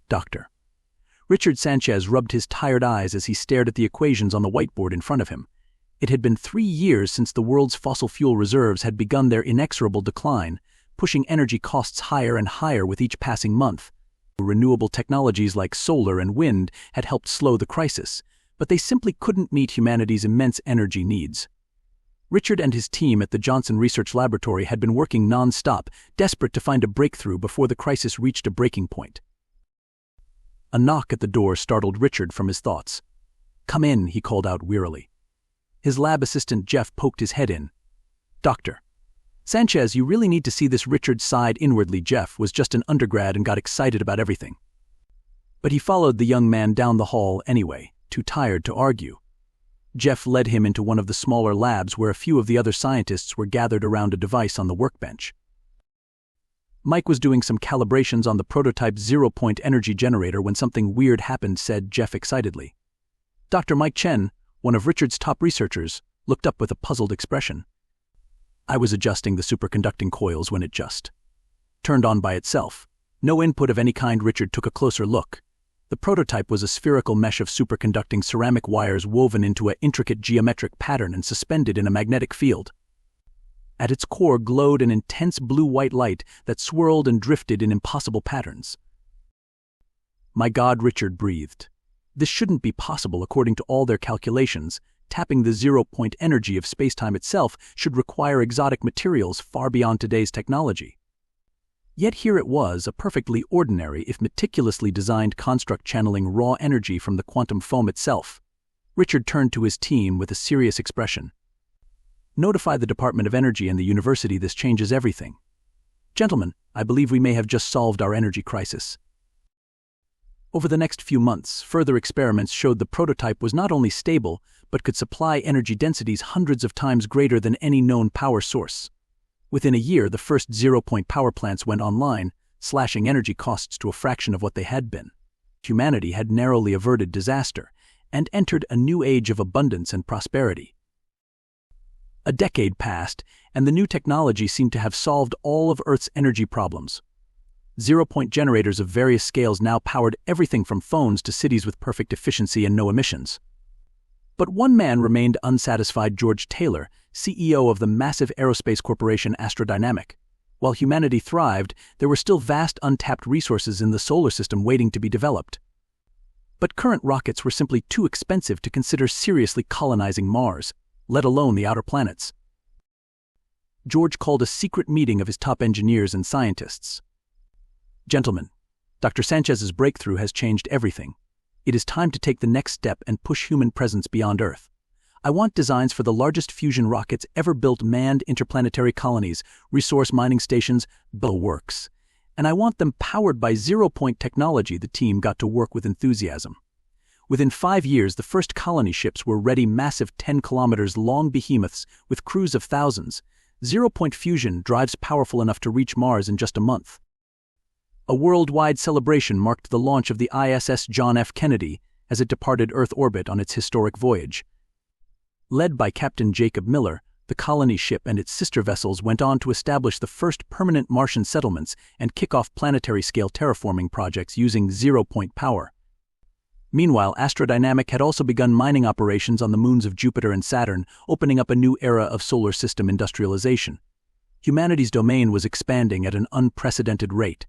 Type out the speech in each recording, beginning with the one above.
Doctor. Richard Sanchez rubbed his tired eyes as he stared at the equations on the whiteboard in front of him. It had been 3 years since the world's fossil fuel reserves had begun their inexorable decline, pushing energy costs higher and higher with each passing month. Renewable technologies like solar and wind had helped slow the crisis, but they simply couldn't meet humanity's immense energy needs. Richard and his team at the Johnson Research Laboratory had been working non-stop, desperate to find a breakthrough before the crisis reached a breaking point. A knock at the door startled Richard from his thoughts. "Come in," he called out wearily. His lab assistant Jeff poked his head in. "Doctor Sanchez, you really need to see this." Richard sighed inwardly. Jeff was just an undergrad and got excited about everything. But he followed the young man down the hall anyway, too tired to argue. Jeff led him into one of the smaller labs where a few of the other scientists were gathered around a device on the workbench. Mike was doing some calibrations on the prototype zero-point energy generator when something weird happened, said Jeff excitedly. Dr. Mike Chen, one of Richard's top researchers, looked up with a puzzled expression. "I was adjusting the superconducting coils when it just turned on by itself. No input of any kind." Richard took a closer look. The prototype was a spherical mesh of superconducting ceramic wires woven into an intricate geometric pattern and suspended in a magnetic field. At its core glowed an intense blue-white light that swirled and drifted in impossible patterns. "My God," Richard breathed. "This shouldn't be possible." According to all their calculations, tapping the zero-point energy of spacetime itself should require exotic materials far beyond today's technology. Yet here it was, a perfectly ordinary, if meticulously designed construct channeling raw energy from the quantum foam itself. Richard turned to his team with a serious expression. "Notify the Department of Energy and the university. This changes everything. Gentlemen, I believe we may have just solved our energy crisis." Over the next few months, further experiments showed the prototype was not only stable, but could supply energy densities hundreds of times greater than any known power source. Within a year, the first zero-point power plants went online, slashing energy costs to a fraction of what they had been. Humanity had narrowly averted disaster and entered a new age of abundance and prosperity. A decade passed, and the new technology seemed to have solved all of Earth's energy problems. Zero-point generators of various scales now powered everything from phones to cities with perfect efficiency and no emissions. But one man remained unsatisfied: George Taylor, CEO of the massive aerospace corporation Astrodynamic. While humanity thrived, there were still vast untapped resources in the solar system waiting to be developed. But current rockets were simply too expensive to consider seriously colonizing Mars, let alone the outer planets. George called a secret meeting of his top engineers and scientists. "Gentlemen, Dr. Sanchez's breakthrough has changed everything. It is time to take the next step and push human presence beyond Earth. I want designs for the largest fusion rockets ever built, manned interplanetary colonies, resource mining stations, the works. And I want them powered by zero-point technology." The team got to work with enthusiasm. Within 5 years, the first colony ships were ready, massive 10-kilometers-long behemoths with crews of thousands. Zero-point fusion drives powerful enough to reach Mars in just a month. A worldwide celebration marked the launch of the ISS John F. Kennedy as it departed Earth orbit on its historic voyage. Led by Captain Jacob Miller, the colony ship and its sister vessels went on to establish the first permanent Martian settlements and kick off planetary-scale terraforming projects using zero-point power. Meanwhile, Astrodynamic had also begun mining operations on the moons of Jupiter and Saturn, opening up a new era of solar system industrialization. Humanity's domain was expanding at an unprecedented rate.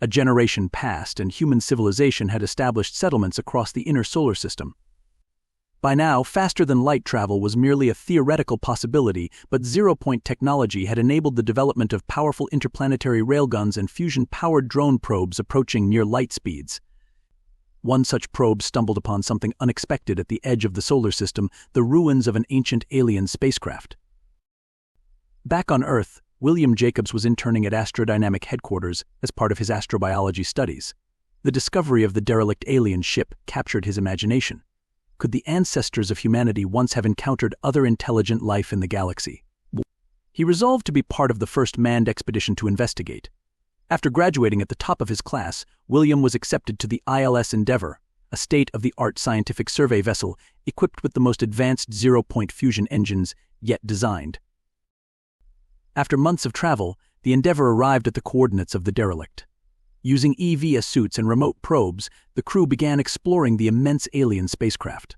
A generation passed, and human civilization had established settlements across the inner solar system. By now, faster-than-light travel was merely a theoretical possibility, but zero-point technology had enabled the development of powerful interplanetary railguns and fusion-powered drone probes approaching near light speeds. One such probe stumbled upon something unexpected at the edge of the solar system: the ruins of an ancient alien spacecraft. Back on Earth, William Jacobs was interning at Astrodynamic headquarters as part of his astrobiology studies. The discovery of the derelict alien ship captured his imagination. Could the ancestors of humanity once have encountered other intelligent life in the galaxy? He resolved to be part of the first manned expedition to investigate. After graduating at the top of his class, William was accepted to the ILS Endeavour, a state-of-the-art scientific survey vessel equipped with the most advanced zero-point fusion engines yet designed. After months of travel, the Endeavour arrived at the coordinates of the derelict. Using EVA suits and remote probes, the crew began exploring the immense alien spacecraft.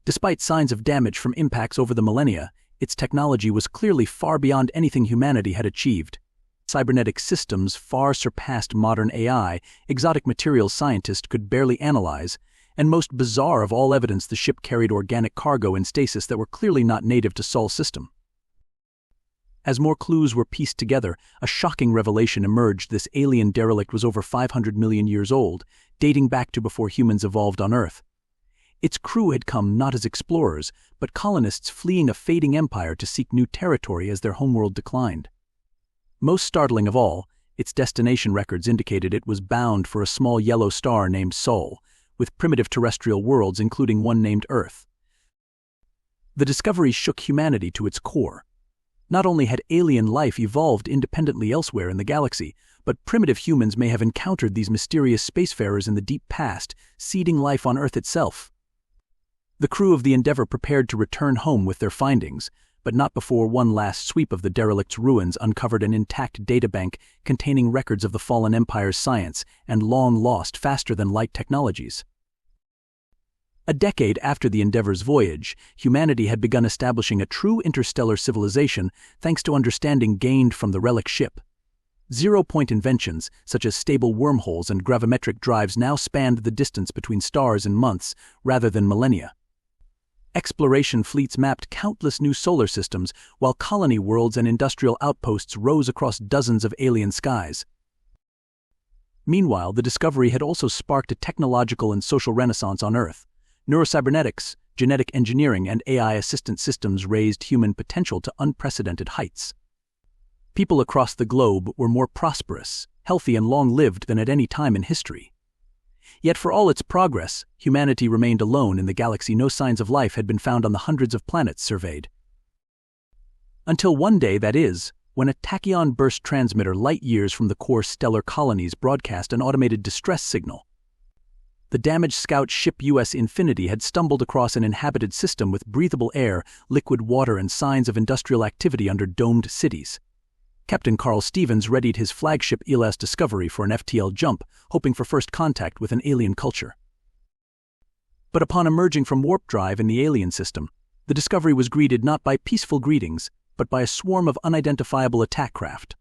Despite signs of damage from impacts over the millennia, its technology was clearly far beyond anything humanity had achieved. Cybernetic systems far surpassed modern AI, exotic materials scientists could barely analyze, and most bizarre of all evidence, the ship carried organic cargo in stasis that were clearly not native to Sol's system. As more clues were pieced together, a shocking revelation emerged. This alien derelict was over 500 million years old, dating back to before humans evolved on Earth. Its crew had come not as explorers, but colonists fleeing a fading empire to seek new territory as their homeworld declined. Most startling of all, its destination records indicated it was bound for a small yellow star named Sol, with primitive terrestrial worlds including one named Earth. The discovery shook humanity to its core. Not only had alien life evolved independently elsewhere in the galaxy, but primitive humans may have encountered these mysterious spacefarers in the deep past, seeding life on Earth itself. The crew of the Endeavour prepared to return home with their findings, but not before one last sweep of the derelict's ruins uncovered an intact databank containing records of the fallen empire's science and long-lost faster-than-light technologies. A decade after the Endeavour's voyage, humanity had begun establishing a true interstellar civilization thanks to understanding gained from the relic ship. Zero-point inventions, such as stable wormholes and gravimetric drives, now spanned the distance between stars in months rather than millennia. Exploration fleets mapped countless new solar systems, while colony worlds and industrial outposts rose across dozens of alien skies. Meanwhile, the discovery had also sparked a technological and social renaissance on Earth. Neurocybernetics, genetic engineering, and AI assistant systems raised human potential to unprecedented heights. People across the globe were more prosperous, healthy, and long-lived than at any time in history. Yet for all its progress, humanity remained alone in the galaxy. No signs of life had been found on the hundreds of planets surveyed. Until one day, that is, when a tachyon burst transmitter light years from the core stellar colonies broadcast an automated distress signal. The damaged scout ship US Infinity had stumbled across an inhabited system with breathable air, liquid water, and signs of industrial activity under domed cities. Captain Carl Stevens readied his flagship ELS Discovery for an FTL jump, hoping for first contact with an alien culture. But upon emerging from warp drive in the alien system, the Discovery was greeted not by peaceful greetings, but by a swarm of unidentifiable attack craft.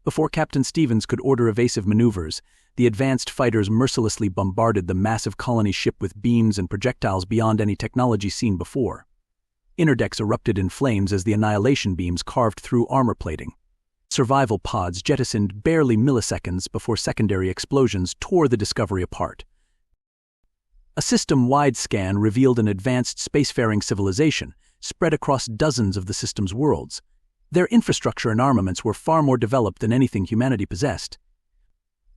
Before Captain Stevens could order evasive maneuvers, the advanced fighters mercilessly bombarded the massive colony ship with beams and projectiles beyond any technology seen before. Interdecks erupted in flames as the annihilation beams carved through armor plating. Survival pods jettisoned barely milliseconds before secondary explosions tore the Discovery apart. A system-wide scan revealed an advanced spacefaring civilization spread across dozens of the system's worlds. Their infrastructure and armaments were far more developed than anything humanity possessed.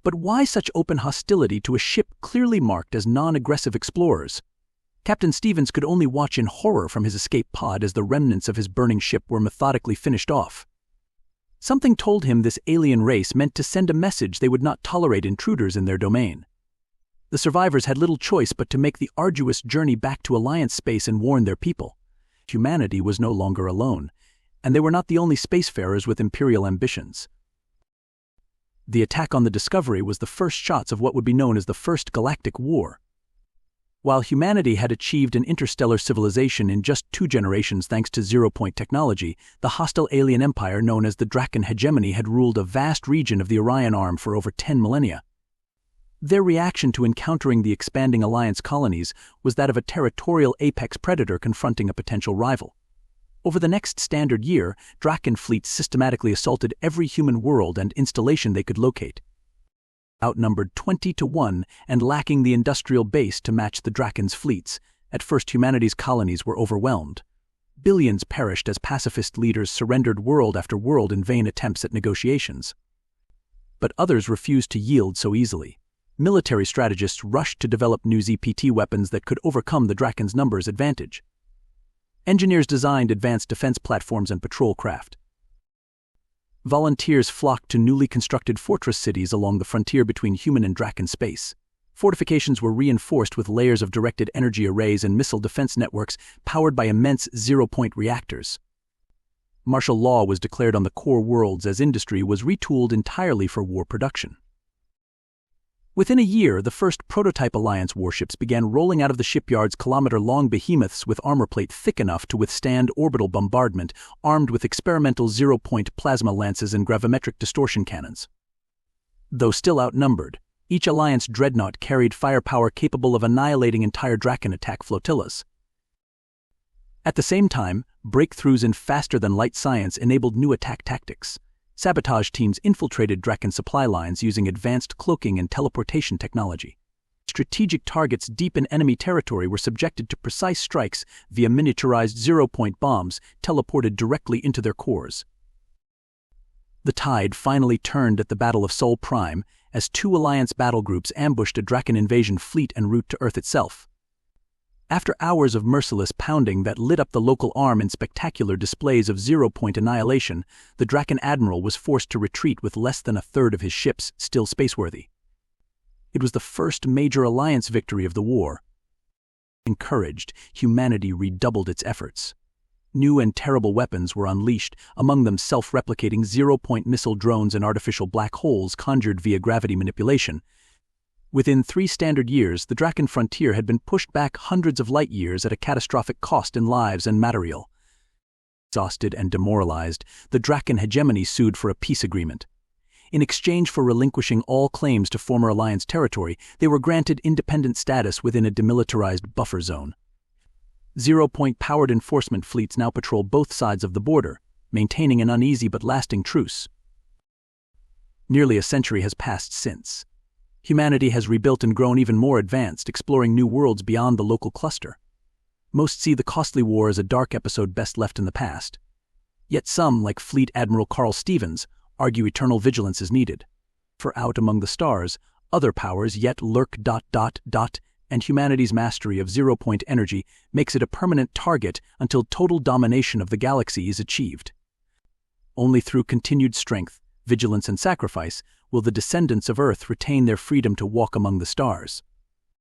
But why such open hostility to a ship clearly marked as non-aggressive explorers? Captain Stevens could only watch in horror from his escape pod as the remnants of his burning ship were methodically finished off. Something told him this alien race meant to send a message they would not tolerate intruders in their domain. The survivors had little choice but to make the arduous journey back to Alliance space and warn their people. Humanity was no longer alone, and they were not the only spacefarers with imperial ambitions. The attack on the Discovery was the first shots of what would be known as the First Galactic War. While humanity had achieved an interstellar civilization in just 2 generations thanks to zero-point technology, the hostile alien empire known as the Draken hegemony had ruled a vast region of the Orion Arm for over 10 millennia. Their reaction to encountering the expanding Alliance colonies was that of a territorial apex predator confronting a potential rival. Over the next standard year, Draken fleets systematically assaulted every human world and installation they could locate. Outnumbered 20-1 and lacking the industrial base to match the Draken's fleets, at first humanity's colonies were overwhelmed. Billions perished as pacifist leaders surrendered world after world in vain attempts at negotiations. But others refused to yield so easily. Military strategists rushed to develop new ZPT weapons that could overcome the Draken's numbers advantage. Engineers designed advanced defense platforms and patrol craft. Volunteers flocked to newly constructed fortress cities along the frontier between human and Draken space. Fortifications were reinforced with layers of directed energy arrays and missile defense networks powered by immense zero-point reactors. Martial law was declared on the core worlds as industry was retooled entirely for war production. Within a year, the first prototype Alliance warships began rolling out of the shipyards kilometer-long behemoths with armor plate thick enough to withstand orbital bombardment, armed with experimental zero-point plasma lances and gravimetric distortion cannons. Though still outnumbered, each Alliance dreadnought carried firepower capable of annihilating entire Draken attack flotillas. At the same time, breakthroughs in faster-than-light science enabled new attack tactics. Sabotage teams infiltrated Draken supply lines using advanced cloaking and teleportation technology. Strategic targets deep in enemy territory were subjected to precise strikes via miniaturized zero-point bombs teleported directly into their cores. The tide finally turned at the Battle of Sol Prime as two Alliance battle groups ambushed a Draken invasion fleet en route to Earth itself. After hours of merciless pounding that lit up the local arm in spectacular displays of zero-point annihilation, the Draken admiral was forced to retreat with less than a third of his ships still spaceworthy. It was the first major Alliance victory of the war. Encouraged, humanity redoubled its efforts. New and terrible weapons were unleashed, among them self-replicating zero-point missile drones and artificial black holes conjured via gravity manipulation. Within 3 standard years, the Draken frontier had been pushed back hundreds of light years at a catastrophic cost in lives and material. Exhausted and demoralized, the Draken hegemony sued for a peace agreement. In exchange for relinquishing all claims to former Alliance territory, they were granted independent status within a demilitarized buffer zone. Zero-point powered enforcement fleets now patrol both sides of the border, maintaining an uneasy but lasting truce. Nearly a century has passed since. Humanity has rebuilt and grown even more advanced, exploring new worlds beyond the local cluster. Most see the costly war as a dark episode best left in the past. Yet some, like Fleet Admiral Carl Stevens, argue eternal vigilance is needed. For out among the stars, other powers yet lurk ... and humanity's mastery of zero-point energy makes it a permanent target until total domination of the galaxy is achieved. Only through continued strength, vigilance and sacrifice will the descendants of Earth retain their freedom to walk among the stars.